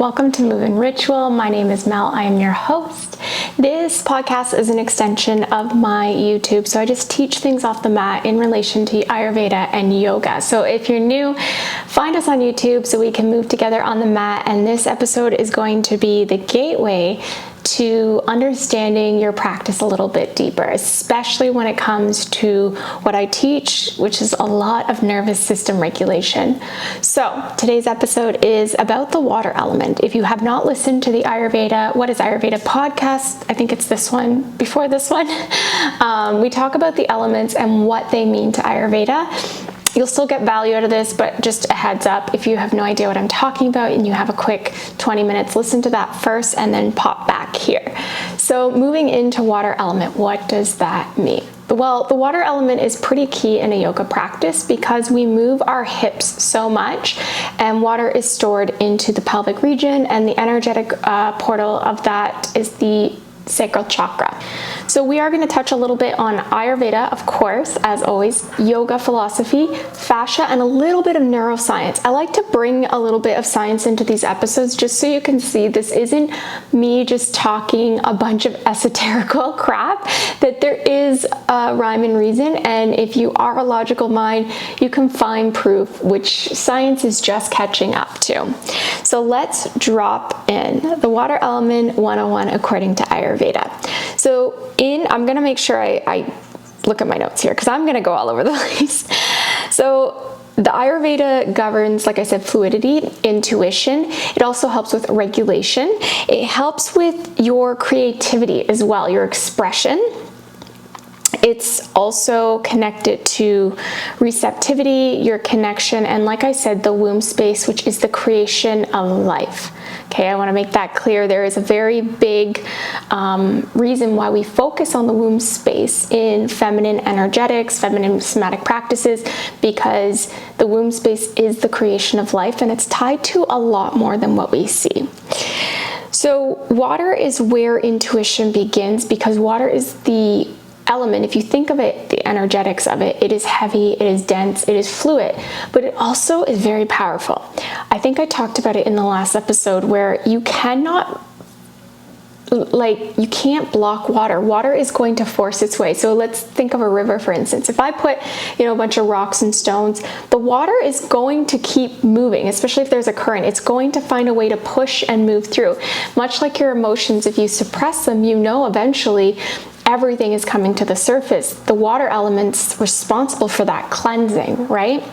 Welcome to Move and Ritual. My name is Mel. I am your host. This podcast is an extension of my YouTube, so I just teach things off the mat in relation to Ayurveda and yoga. So if you're new, find us on YouTube so we can move together on the mat, and this episode is going to be the gateway to understanding your practice a little bit deeper, especially when it comes to what I teach, which is a lot of nervous system regulation. So today's episode is about the water element. If you have not listened to the What is Ayurveda podcast, I think it's this one, before this one, we talk about the elements and what they mean to Ayurveda. You'll still get value out of this, but just a heads up, if you have no idea what I'm talking about and you have a quick 20 minutes, listen to that first and then pop back here. So moving into water element, what does that mean? Well, the water element is pretty key in a yoga practice because we move our hips so much, and water is stored into the pelvic region, and the energetic portal of that is the sacral chakra. So we are going to touch a little bit on Ayurveda, of course, as always, yoga philosophy, fascia, and a little bit of neuroscience. I like to bring a little bit of science into these episodes just so you can see this isn't me just talking a bunch of esoterical crap, that there is a rhyme and reason, and if you are a logical mind, you can find proof, which science is just catching up to. So let's drop in the water element 101 according to Ayurveda. So I'm going to make sure I look at my notes here because I'm going to go all over the place. So the Ayurveda governs, like I said, fluidity, intuition. It also helps with regulation. It helps with your creativity as well, your expression. It's also connected to receptivity, your connection, and like I said, the womb space, which is the creation of life. Okay, I want to make that clear. There is a very big reason why we focus on the womb space in feminine energetics, feminine somatic practices, because the womb space is the creation of life, and it's tied to a lot more than what we see. So water is where intuition begins, because water is the element. If you think of it, the energetics of it, it is heavy, it is dense, it is fluid, but it also is very powerful. I think I talked about it in the last episode where you can't block water. Water is going to force its way. So let's think of a river, for instance. If I put, a bunch of rocks and stones, the water is going to keep moving, especially if there's a current. It's going to find a way to push and move through. Much like your emotions, if you suppress them, eventually everything is coming to the surface. The water element's responsible for that cleansing, right?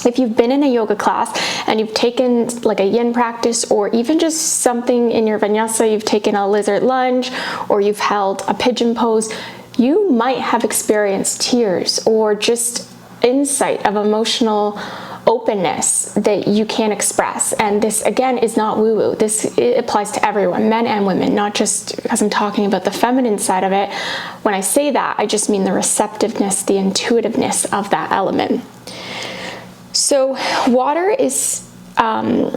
If you've been in a yoga class and you've taken like a yin practice, or even just something in your vinyasa, you've taken a lizard lunge or you've held a pigeon pose, you might have experienced tears or just insight of emotional openness that you can't express. And this, again, is not woo-woo. It applies to everyone, men and women, not just because I'm talking about the feminine side of it. When I say that, I just mean the receptiveness, the intuitiveness of that element. So water is the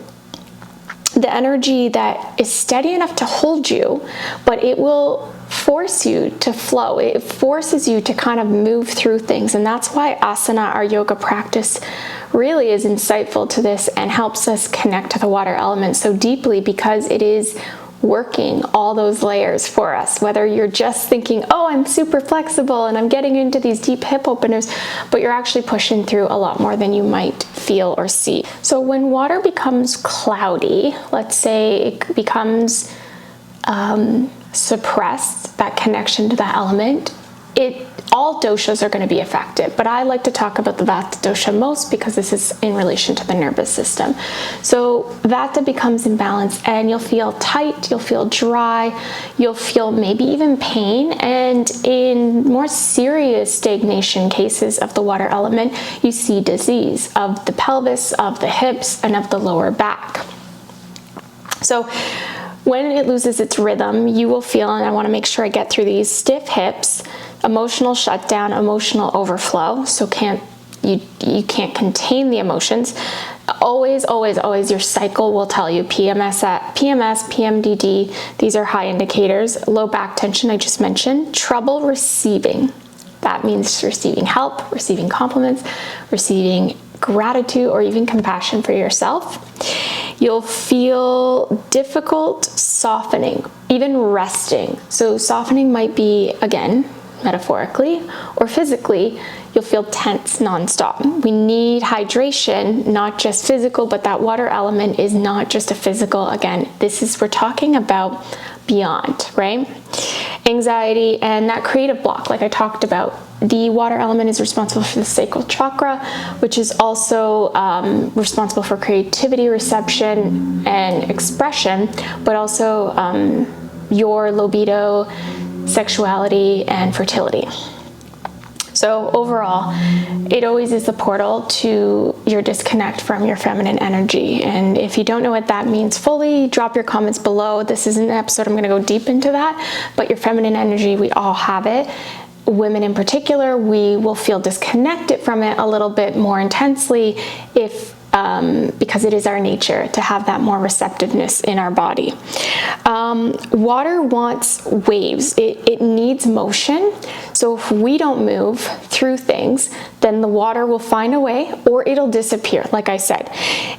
energy that is steady enough to hold you, but it will force you to flow. It forces you to kind of move through things. And that's why asana, our yoga practice, really is insightful to this and helps us connect to the water element so deeply, because it is working all those layers for us. Whether you're just thinking, oh, I'm super flexible and I'm getting into these deep hip openers, but you're actually pushing through a lot more than you might feel or see. So when water becomes cloudy, let's say it becomes suppressed, that connection to that element, all doshas are going to be affected, but I like to talk about the Vata dosha most because this is in relation to the nervous system. So Vata becomes imbalanced and you'll feel tight, you'll feel dry, you'll feel maybe even pain, and in more serious stagnation cases of the water element, you see disease of the pelvis, of the hips, and of the lower back. So when it loses its rhythm, you will feel, and I want to make sure I get through these, stiff hips, emotional shutdown, emotional overflow. So you can't contain the emotions. Always, always, always your cycle will tell you PMS, PMDD. These are high indicators. Low back tension, I just mentioned. Trouble receiving. That means receiving help, receiving compliments, receiving gratitude, or even compassion for yourself. You'll feel difficult softening, even resting. So softening might be, again, metaphorically or physically, you'll feel tense nonstop. We need hydration, not just physical, but that water element is not just a physical. Again, we're talking about beyond, right? Anxiety and that creative block, like I talked about. The water element is responsible for the sacral chakra, which is also responsible for creativity, reception, and expression, but also your libido, sexuality, and fertility. So overall, it always is the portal to your disconnect from your feminine energy. And if you don't know what that means fully, drop your comments below. This isn't an episode I'm going to go deep into that, but your feminine energy, we all have it. Women in particular, we will feel disconnected from it a little bit more intensely because it is our nature to have that more receptiveness in our body. Water wants waves. It needs motion. So if we don't move through things, then the water will find a way or it'll disappear, like I said.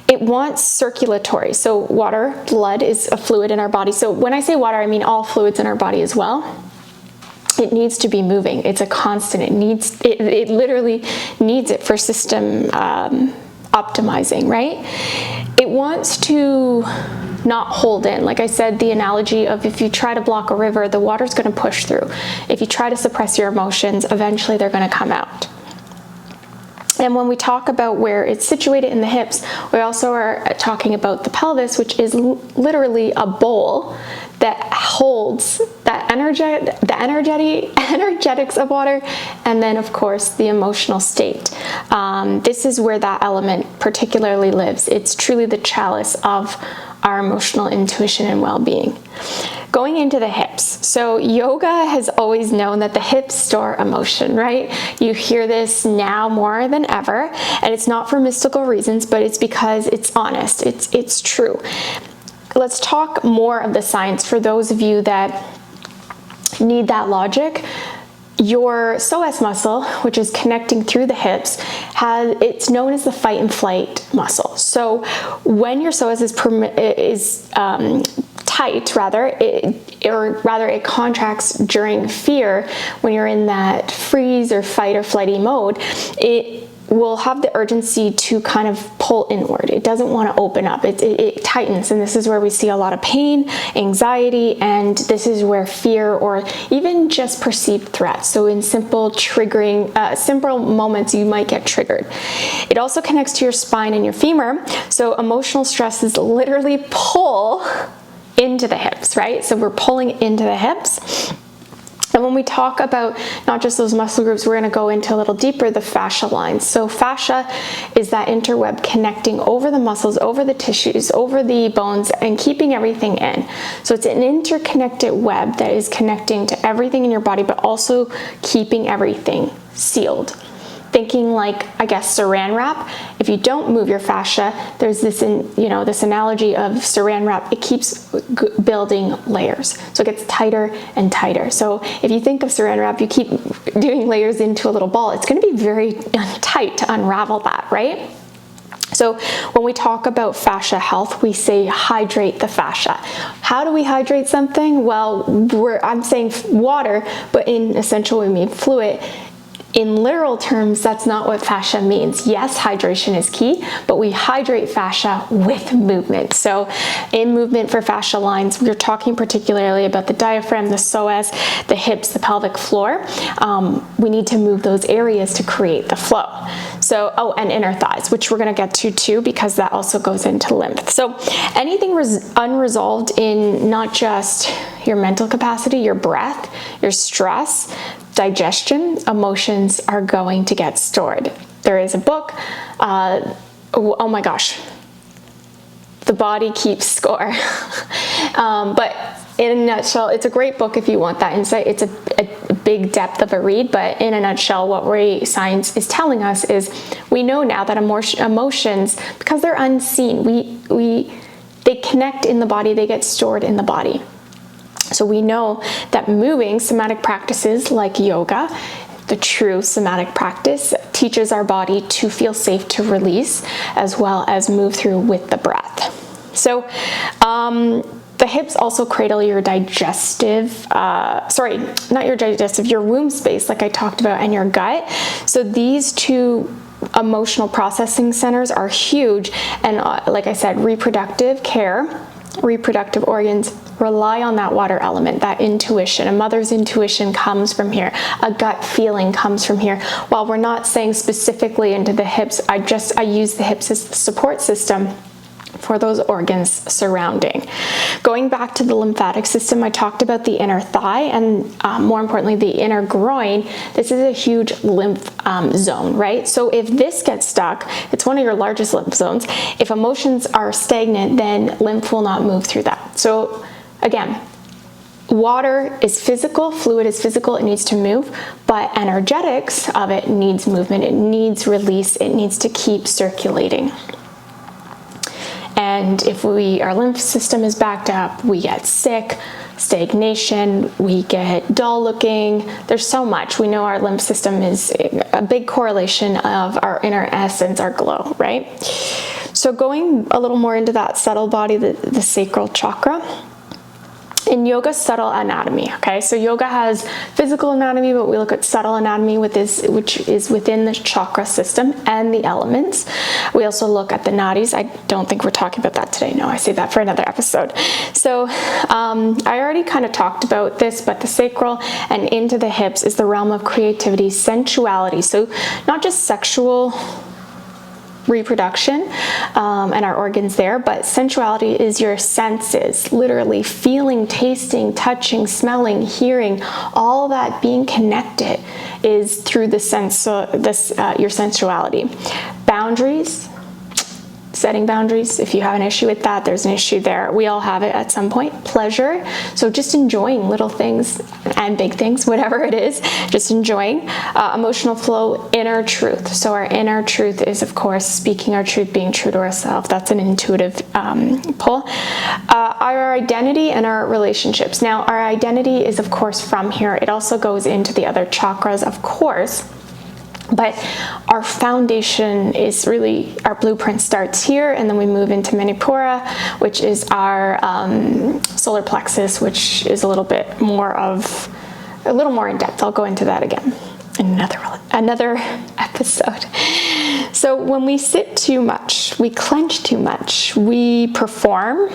It wants circulatory. So water, blood, is a fluid in our body. So when I say water, I mean all fluids in our body as well. It needs to be moving. It's a constant. It literally needs it for system optimizing, right? It wants to not hold in. Like I said, the analogy of if you try to block a river, the water's going to push through. If you try to suppress your emotions, eventually they're going to come out. And when we talk about where it's situated in the hips, we also are talking about the pelvis, which is literally a bowl that holds that energetics of water, and then of course the emotional state. This is where that element particularly lives. It's truly the chalice of our emotional intuition and well-being. Going into the hips. So yoga has always known that the hips store emotion, right? You hear this now more than ever, and it's not for mystical reasons, but it's because it's honest. It's true. Let's talk more of the science for those of you that need that logic. Your psoas muscle, which is connecting through the hips, it's known as the fight and flight muscle. So when your psoas is tight, it contracts during fear, when you're in that freeze or fight or flighty mode, it will have the urgency to kind of pull inward. It doesn't want to open up. It tightens, and this is where we see a lot of pain, anxiety, and this is where fear or even just perceived threats. So in simple moments, you might get triggered. It also connects to your spine and your femur. So emotional stresses literally pull into the hips, right? So we're pulling into the hips. And when we talk about not just those muscle groups, we're going to go into a little deeper, the fascia lines. So fascia is that interweb connecting over the muscles, over the tissues, over the bones, and keeping everything in. So it's an interconnected web that is connecting to everything in your body, but also keeping everything sealed. Thinking like, I guess, saran wrap. If you don't move your fascia, there's this analogy of saran wrap. It keeps building layers, so it gets tighter and tighter. So if you think of saran wrap, you keep doing layers into a little ball. It's going to be very tight to unravel that, right? So when we talk about fascia health, we say hydrate the fascia. How do we hydrate something? Well, I'm saying water, but in essential we mean fluid. In literal terms, that's not what fascia means. Yes, hydration is key, but we hydrate fascia with movement. So in movement for fascia lines, we're talking particularly about the diaphragm, the psoas, the hips, the pelvic floor. We need to move those areas to create the flow. So, and inner thighs, which we're gonna get to too, because that also goes into lymph. So anything unresolved in not just your mental capacity, your breath, your stress, digestion, emotions are going to get stored. There is a book, oh my gosh, The Body Keeps Score. But in a nutshell, it's a great book if you want that insight. It's a big depth of a read, but in a nutshell, what science is telling us is we know now that emotions, because they're unseen, they connect in the body, they get stored in the body. So we know that moving somatic practices like yoga, the true somatic practice, teaches our body to feel safe to release as well as move through with the breath. So the hips also cradle your digestive, your womb space, like I talked about, and your gut. So these two emotional processing centers are huge. And like I said, reproductive organs rely on that water element, that intuition. A mother's intuition comes from here. A gut feeling comes from here. While we're not saying specifically into the hips, I use the hips as the support system for those organs surrounding. Going back to the lymphatic system, I talked about the inner thigh and more importantly, the inner groin. This is a huge lymph zone, right? So if this gets stuck, it's one of your largest lymph zones. If emotions are stagnant, then lymph will not move through that. So again, water is physical, fluid is physical, it needs to move, but energetics of it needs movement, it needs release, it needs to keep circulating. And if our lymph system is backed up, we get sick, stagnation, we get dull looking. There's so much. We know our lymph system is a big correlation of our inner essence, our glow, right? So going a little more into that subtle body, the sacral chakra. In yoga, subtle anatomy, okay? So yoga has physical anatomy, but we look at subtle anatomy, which is within the chakra system and the elements. We also look at the nadis. I don't think we're talking about that today. No, I save that for another episode. So I already kind of talked about this, but the sacral and into the hips is the realm of creativity, sensuality. So not just sexual reproduction and our organs there, but sensuality is your senses, literally feeling, tasting, touching, smelling, hearing, all that being connected is through the sense, your sensuality. Boundaries, setting boundaries. If you have an issue with that, there's an issue there. We all have it at some point. Pleasure, so just enjoying little things and big things, whatever it is, just enjoying. Emotional flow, inner truth. So our inner truth is, of course, speaking our truth, being true to ourselves. That's an intuitive pull. Our identity and our relationships. Now, our identity is, of course, from here. It also goes into the other chakras, of course. But our foundation is really, our blueprint starts here, and then we move into Manipura, which is our solar plexus, which is a little more in depth. I'll go into that again in another episode. So when we sit too much, we clench too much, we perform,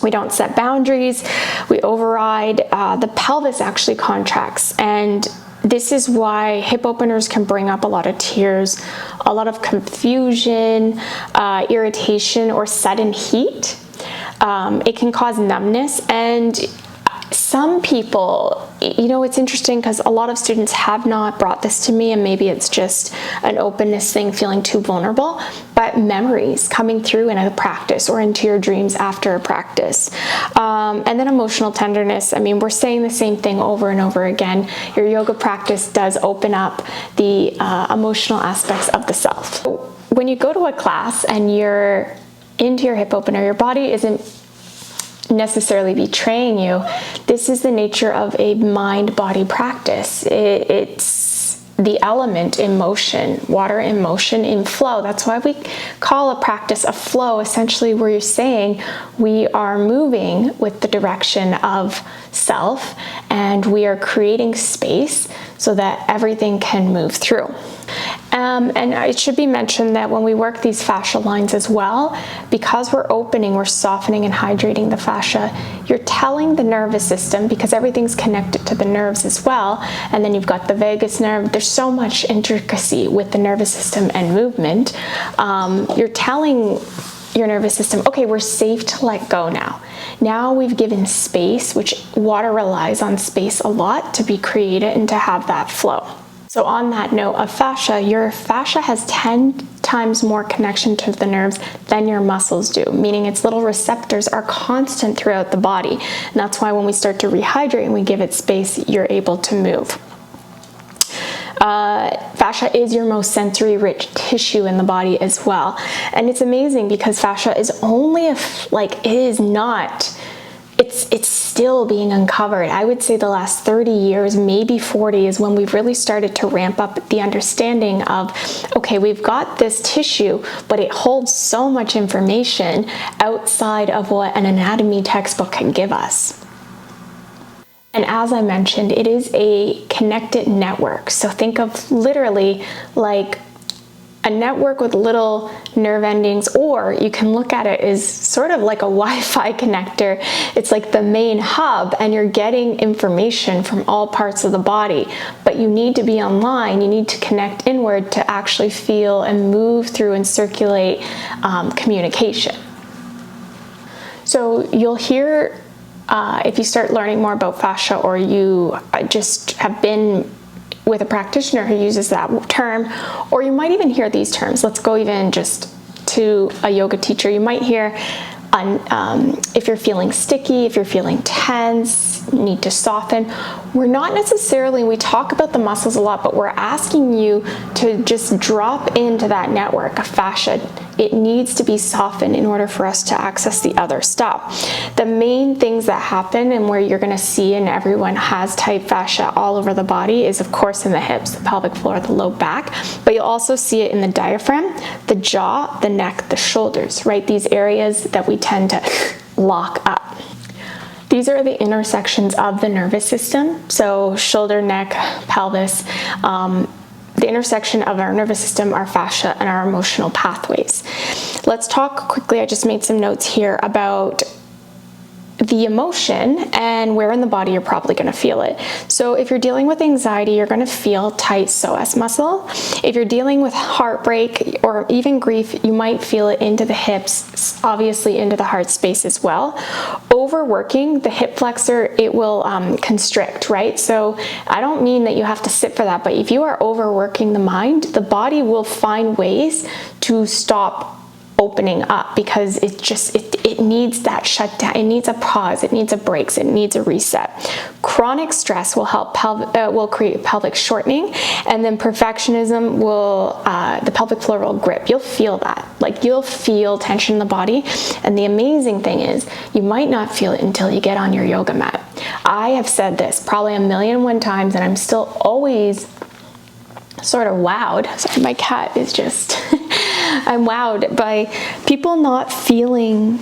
we don't set boundaries, we override, the pelvis actually contracts, and this is why hip openers can bring up a lot of tears, a lot of confusion, irritation, or sudden heat. It can cause numbness, and some people, it's interesting because a lot of students have not brought this to me, and maybe it's just an openness thing, feeling too vulnerable, but memories coming through in a practice or into your dreams after a practice. And then emotional tenderness. I mean, we're saying the same thing over and over again. Your yoga practice does open up the emotional aspects of the self. When you go to a class and you're into your hip opener, your body isn't necessarily betraying you. This is the nature of a mind-body practice. It's the element in motion, water in motion, in flow. That's why we call a practice a flow, essentially, where you're saying we are moving with the direction of self, and we are creating space so that everything can move through. And it should be mentioned that when we work these fascia lines as well, because we're opening, we're softening and hydrating the fascia, you're telling the nervous system, because everything's connected to the nerves as well, and then you've got the vagus nerve, there's so much intricacy with the nervous system and movement. You're telling your nervous system, okay, we're safe to let go now. Now we've given space, which water relies on space a lot to be created and to have that flow. So on that note of fascia, your fascia has 10 times more connection to the nerves than your muscles do, meaning its little receptors are constant throughout the body. And that's why when we start to rehydrate and we give it space, you're able to move. Fascia is your most sensory rich tissue in the body as well. And it's amazing because fascia is only it's still being uncovered. I would say the last 30 years, maybe 40, is when we've really started to ramp up the understanding of, okay, we've got this tissue, but it holds so much information outside of what an anatomy textbook can give us. And as I mentioned, it is a connected network. So think of literally like a network with little nerve endings, or you can look at it as sort of like a Wi-Fi connector. It's like the main hub, and you're getting information from all parts of the body, but you need to be online. You need to connect inward to actually feel and move through and circulate communication. So you'll hear, if you start learning more about fascia, or you just have been with a practitioner who uses that term, or you might even hear these terms. Let's go even just to a yoga teacher. You might hear if you're feeling sticky, if you're feeling tense, you need to soften. We're not necessarily, we talk about the muscles a lot, but we're asking you to just drop into that network of fascia. It needs to be softened in order for us to access the other stuff. The main things that happen, and where you're going to see, and everyone has tight fascia all over the body, is of course in the hips, the pelvic floor, the low back, but you'll also see it in the diaphragm, the jaw, the neck, the shoulders, right? These areas that we tend to lock up. These are the intersections of the nervous system. So shoulder, neck, pelvis, the intersection of our nervous system, our fascia, and our emotional pathways. Let's talk quickly, I just made some notes here about the emotion and where in the body you're probably going to feel it. So if you're dealing with anxiety, you're going to feel tight psoas muscle. If you're dealing with heartbreak or even grief, you might feel it into the hips, obviously into the heart space as well. Overworking the hip flexor, it will constrict, right? So I don't mean that you have to sit for that, but if you are overworking the mind, the body will find ways to stop opening up, because it needs that shutdown. It needs a pause. It needs a break. It needs a reset. Chronic stress will help will create pelvic shortening, and then perfectionism will the pelvic floor will grip. You'll feel that, like you'll feel tension in the body. And the amazing thing is, you might not feel it until you get on your yoga mat. I have said this probably 1,000,001 times, and I'm still always sort of wowed. Sorry, my cat is just I'm wowed by people not feeling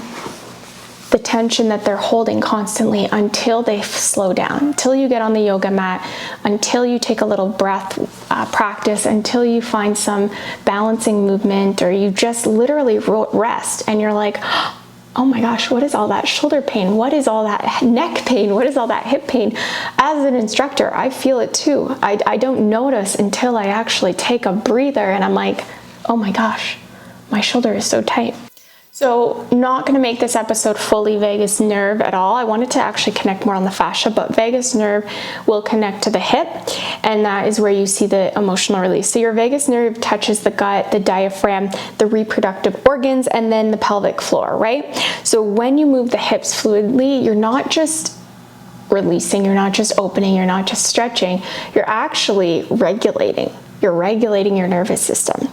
the tension that they're holding constantly until they slow down, until you get on the yoga mat, until you take a little breath practice, until you find some balancing movement, or you just literally rest and you're like, oh my gosh, what is all that shoulder pain? What is all that neck pain? What is all that hip pain? As an instructor, I feel it too. I don't notice until I actually take a breather and I'm like, oh my gosh, my shoulder is so tight. So not going to make this episode fully vagus nerve at all. I wanted to actually connect more on the fascia, but vagus nerve will connect to the hip, and that is where you see the emotional release. So your vagus nerve touches the gut, the diaphragm, the reproductive organs, and then the pelvic floor, right? So when you move the hips fluidly, you're not just releasing, you're not just opening, you're not just stretching, you're actually regulating. You're regulating your nervous system.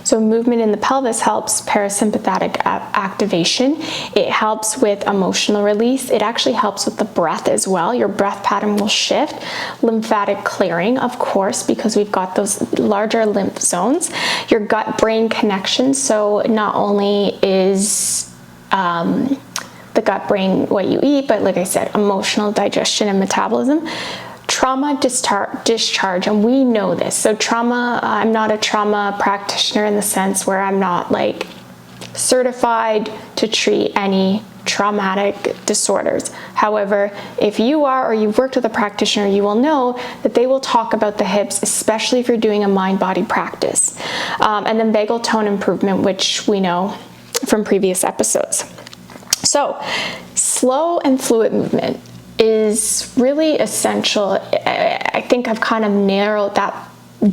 So movement in the pelvis helps parasympathetic activation. It helps with emotional release. It actually helps with the breath as well. Your breath pattern will shift. Lymphatic clearing, of course, because we've got those larger lymph zones. Your gut-brain connection. So not only is the gut-brain what you eat, but like I said, emotional digestion and metabolism. Trauma discharge, and we know this. So trauma, I'm not a trauma practitioner in the sense where I'm not like certified to treat any traumatic disorders. However, if you are, or you've worked with a practitioner, you will know that they will talk about the hips, especially if you're doing a mind-body practice. And then vagal tone improvement, which we know from previous episodes. So slow and fluid movement is really essential. I think I've kind of narrowed that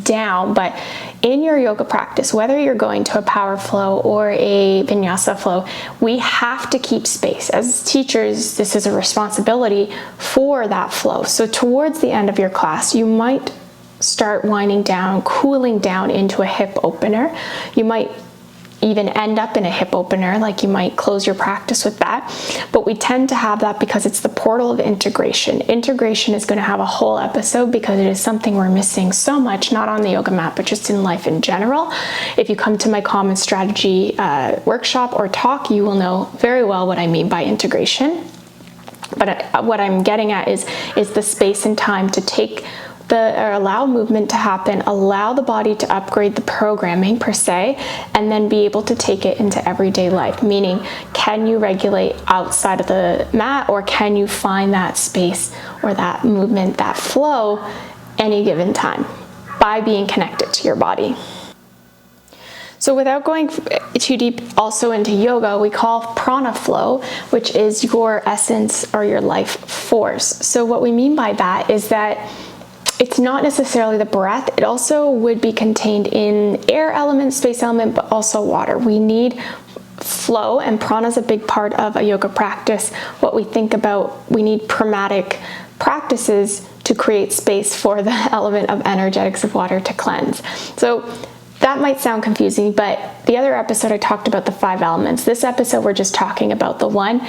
down, but in your yoga practice, whether you're going to a power flow or a vinyasa flow, we have to keep space. As teachers, this is a responsibility for that flow. So towards the end of your class, you might start winding down, cooling down into a hip opener. You might even end up in a hip opener, like you might close your practice with that. But we tend to have that because it's the portal of integration. Integration is going to have a whole episode because it is something we're missing so much, not on the yoga mat, but just in life in general. If you come to my Common Strategy workshop or talk, you will know very well what I mean by integration. But what I'm getting at is the space and time to take or allow movement to happen, allow the body to upgrade the programming per se, and then be able to take it into everyday life. Meaning, can you regulate outside of the mat, or can you find that space or that movement, that flow any given time by being connected to your body? So without going too deep also into yoga, we call prana flow, which is your essence or your life force. So what we mean by that is that it's not necessarily the breath. It also would be contained in air element, space element, but also water. We need flow, and prana is a big part of a yoga practice. What we think about, we need pranic practices to create space for the element of energetics of water to cleanse. So that might sound confusing, but the other episode I talked about the 5 elements. This episode we're just talking about the one.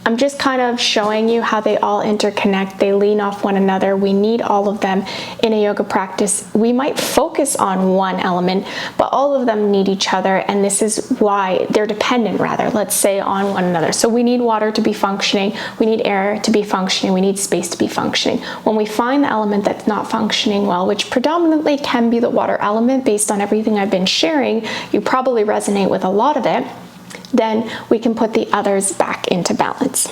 I'm just kind of showing you how they all interconnect. They lean off one another. We need all of them in a yoga practice. We might focus on one element, but all of them need each other, and this is why they're dependent, rather, let's say, on one another. So we need water to be functioning, we need air to be functioning, we need space to be functioning. When we find the element that's not functioning well, which predominantly can be the water element based on everything I've been sharing, you probably resonate with a lot of it, then we can put the others back into balance.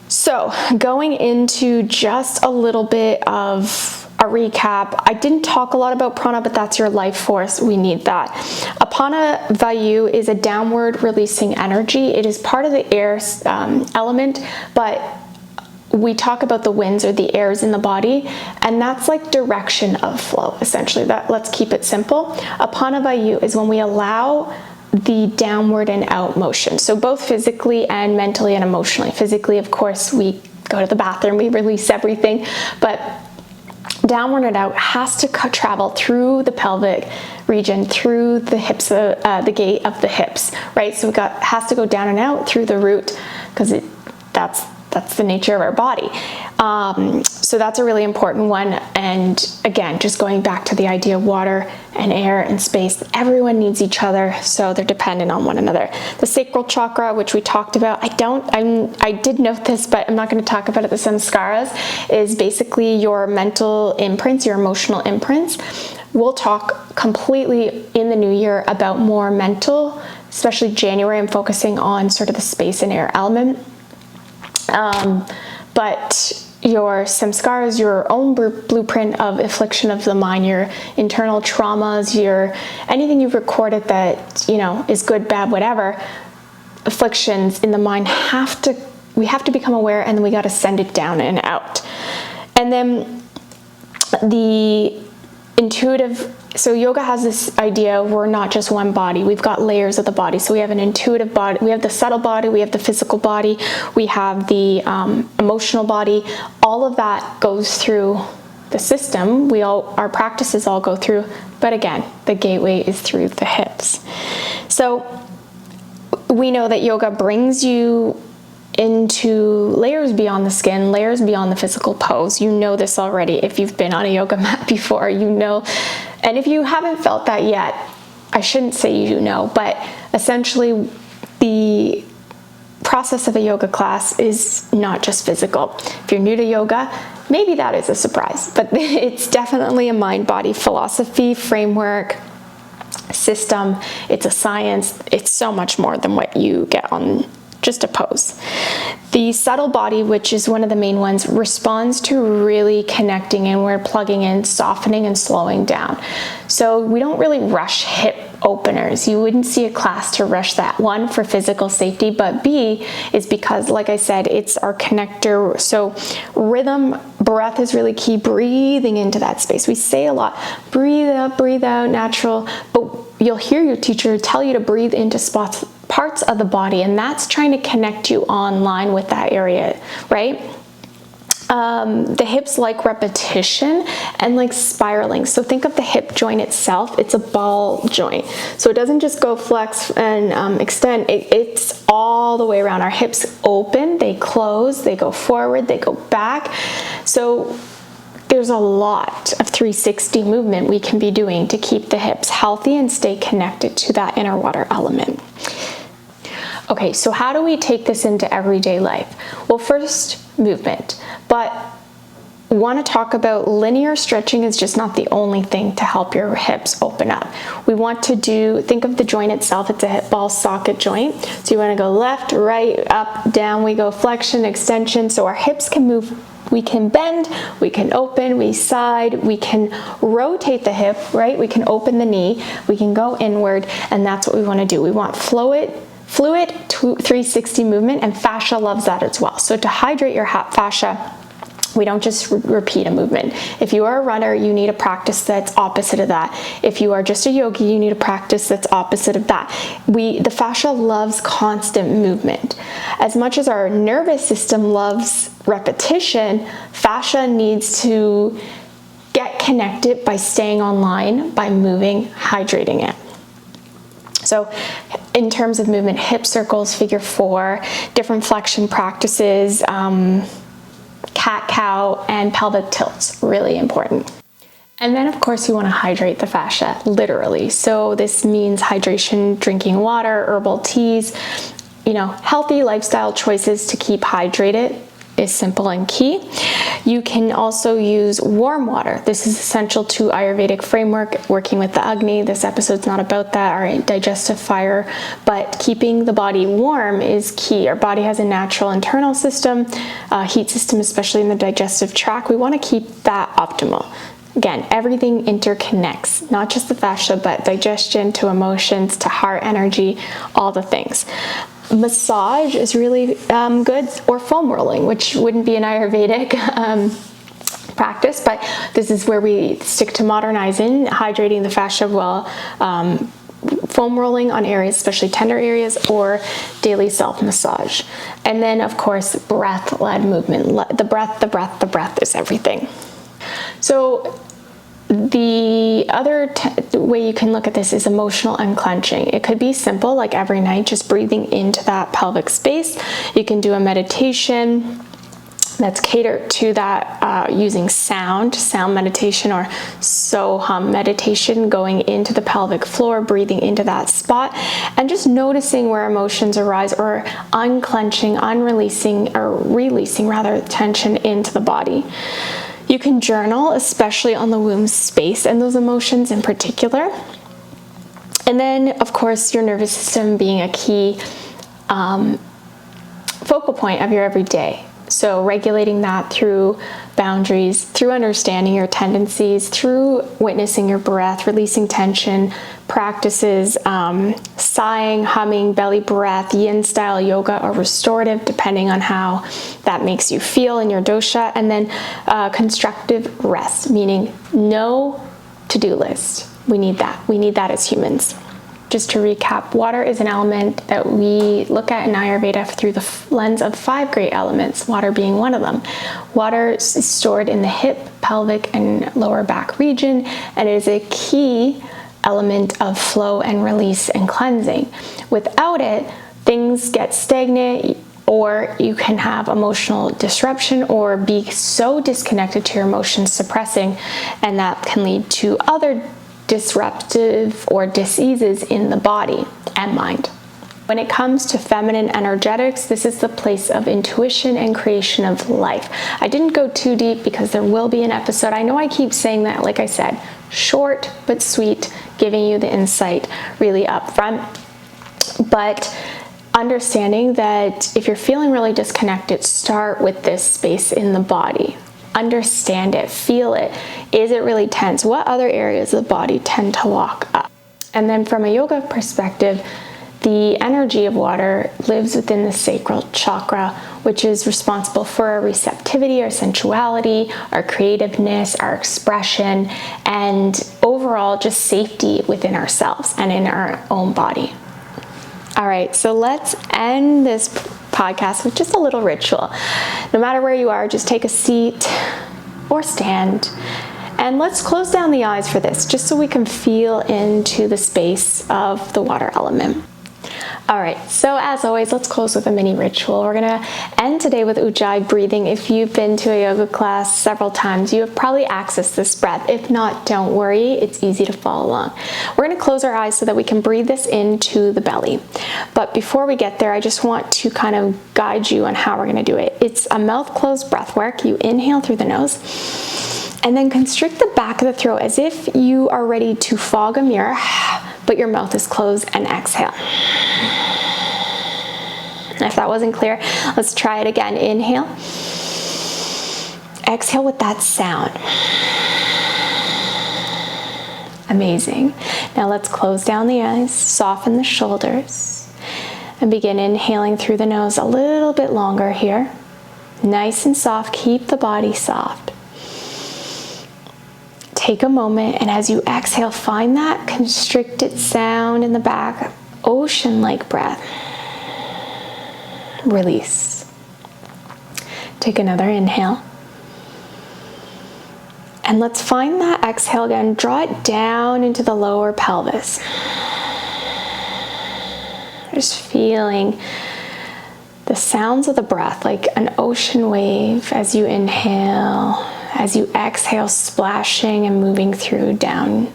So going into just a little bit of a recap, I didn't talk a lot about prana, but that's your life force. We need that. Apana Vayu is a downward releasing energy. It is part of the air element, but we talk about the winds or the airs in the body, and that's like direction of flow, essentially. Let's keep it simple. Apana Vayu is when we allow the downward and out motion. So both physically and mentally and emotionally. Physically, of course, we go to the bathroom, we release everything, but downward and out has to travel through the pelvic region, through the hips, the gate of the hips, right? So has to go down and out through the root, because that's the nature of our body. So that's a really important one. And again, just going back to the idea of water and air and space, everyone needs each other, so they're dependent on one another. The sacral chakra, which we talked about, I did note this, but I'm not going to talk about it. The samskaras is basically your mental imprints, your emotional imprints. We'll talk completely in the new year about more mental, especially January. I'm focusing on sort of the space and air element. But your samskara is your own blueprint of affliction of the mind, your internal traumas, anything you've recorded that, is good, bad, whatever, afflictions in the mind we have to become aware, and then we got to send it down and out. And then the intuitive, so yoga has this idea, we're not just one body, we've got layers of the body. So we have an intuitive body, we have the subtle body, we have the physical body, we have the emotional body. All of that goes through the system. Our practices all go through, but again, the gateway is through the hips. So we know that yoga brings you into layers beyond the skin, layers beyond the physical pose. You know this already. If you've been on a yoga mat before, you know. And if you haven't felt that yet, I shouldn't say you know, but essentially the process of a yoga class is not just physical. If you're new to yoga, maybe that is a surprise, but it's definitely a mind-body philosophy, framework, system. It's a science. It's so much more than what you get on just a pose. The subtle body, which is one of the main ones, responds to really connecting inward, plugging in, softening, and slowing down. So we don't really rush hip openers. You wouldn't see a class to rush that. One, for physical safety, but B, is because, like I said, it's our connector. So rhythm, breath is really key. Breathing into that space. We say a lot, breathe up, breathe out, natural, but you'll hear your teacher tell you to breathe into parts of the body, and that's trying to connect you online with that area, right? The hips like repetition and like spiraling. So think of the hip joint itself. It's a ball joint. So it doesn't just go flex and extend. It's all the way around. Our hips open, they close, they go forward, they go back. So there's a lot of 360 movement we can be doing to keep the hips healthy and stay connected to that inner water element. Okay, so how do we take this into everyday life? Well, first, movement. But we want to talk about linear stretching is just not the only thing to help your hips open up. We want to think of the joint itself, it's a hip ball socket joint. So you want to go left, right, up, down, we go flexion, extension, so our hips can move. We can bend, we can open, we side, we can rotate the hip, right? We can open the knee, we can go inward, and that's what we want to do. We want fluid 360 movement, and fascia loves that as well. So to hydrate your fascia, we don't just repeat a movement. If you are a runner, you need a practice that's opposite of that. If you are just a yogi, you need a practice that's opposite of that. The fascia loves constant movement. As much as our nervous system loves repetition, fascia needs to get connected by staying online, by moving, hydrating it. So in terms of movement, hip circles, figure 4, different flexion practices, cat-cow, and pelvic tilts, really important. And then of course you want to hydrate the fascia, literally. So this means hydration, drinking water, herbal teas, healthy lifestyle choices to keep hydrated is simple and key. You can also use warm water. This is essential to Ayurvedic framework, working with the Agni. This episode's not about that, our digestive fire, but keeping the body warm is key. Our body has a natural internal system, heat system, especially in the digestive tract. We want to keep that optimal. Again, everything interconnects, not just the fascia, but digestion to emotions to heart energy, all the things. Massage is really good, or foam rolling, which wouldn't be an Ayurvedic practice, but this is where we stick to modernizing, hydrating the fascia well, foam rolling on areas, especially tender areas, or daily self-massage. And then, of course, breath-led movement. The breath is everything. So the other way you can look at this is emotional unclenching. It could be simple, like every night, just breathing into that pelvic space. You can do a meditation that's catered to that using sound meditation, or Soham meditation, going into the pelvic floor, breathing into that spot, and just noticing where emotions arise, or unclenching, unreleasing, or releasing rather, tension into the body. You can journal, especially on the womb space and those emotions in particular. And then, of course, your nervous system being a key focal point of your everyday. So regulating that through boundaries, through understanding your tendencies, through witnessing your breath, releasing tension, practices, sighing, humming, belly breath, yin style yoga, or restorative, depending on how that makes you feel in your dosha. And then constructive rest, meaning no to-do list. We need that. We need that as humans. Just to recap, water is an element that we look at in Ayurveda through the lens of 5 great elements, water being one of them. Water is stored in the hip, pelvic, and lower back region, and is a key element of flow and release and cleansing. Without it, things get stagnant, or you can have emotional disruption or be so disconnected to your emotions, suppressing, and that can lead to other disruptive or diseases in the body and mind. When it comes to feminine energetics, this is the place of intuition and creation of life. I didn't go too deep because there will be an episode. I know I keep saying that, like I said, short but sweet, giving you the insight really up front. But understanding that if you're feeling really disconnected, start with this space in the body. Understand it, feel it. Is it really tense? What other areas of the body tend to lock up? And then from a yoga perspective, the energy of water lives within the sacral chakra, which is responsible for our receptivity, our sensuality, our creativeness, our expression, and overall just safety within ourselves and in our own body. All right, so let's end this podcast with just a little ritual. No matter where you are, just take a seat or stand. And let's close down the eyes for this, just so we can feel into the space of the water element. All right, so as always, let's close with a mini ritual. We're gonna end today with Ujjayi breathing. If you've been to a yoga class several times, you have probably accessed this breath. If not, don't worry, it's easy to follow along. We're gonna close our eyes so that we can breathe this into the belly. But before we get there, I just want to kind of guide you on how we're gonna do it. It's a mouth closed breath work. You inhale through the nose, and then constrict the back of the throat as if you are ready to fog a mirror, but your mouth is closed, and exhale. If that wasn't clear, let's try it again. Inhale. Exhale with that sound. Amazing. Now let's close down the eyes, soften the shoulders, and begin inhaling through the nose a little bit longer here. Nice and soft. Keep the body soft. Take a moment, and as you exhale, find that constricted sound in the back, ocean-like breath. Release. Take another inhale. And let's find that exhale again. Draw it down into the lower pelvis. Just feeling the sounds of the breath like an ocean wave as you inhale, as you exhale, splashing and moving through down.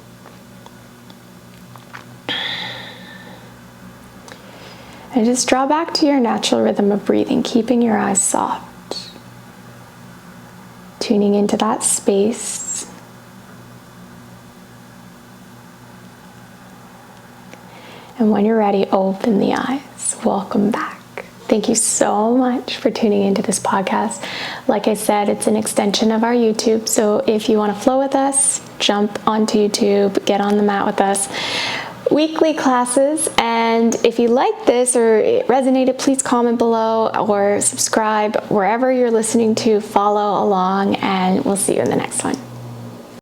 And just draw back to your natural rhythm of breathing, keeping your eyes soft. Tuning into that space. And when you're ready, open the eyes. Welcome back. Thank you so much for tuning into this podcast. Like I said, it's an extension of our YouTube. So if you want to flow with us, jump onto YouTube, get on the mat with us. Weekly classes, and if you like this or it resonated, please comment below or subscribe wherever you're listening to. Follow along, and we'll see you in the next one.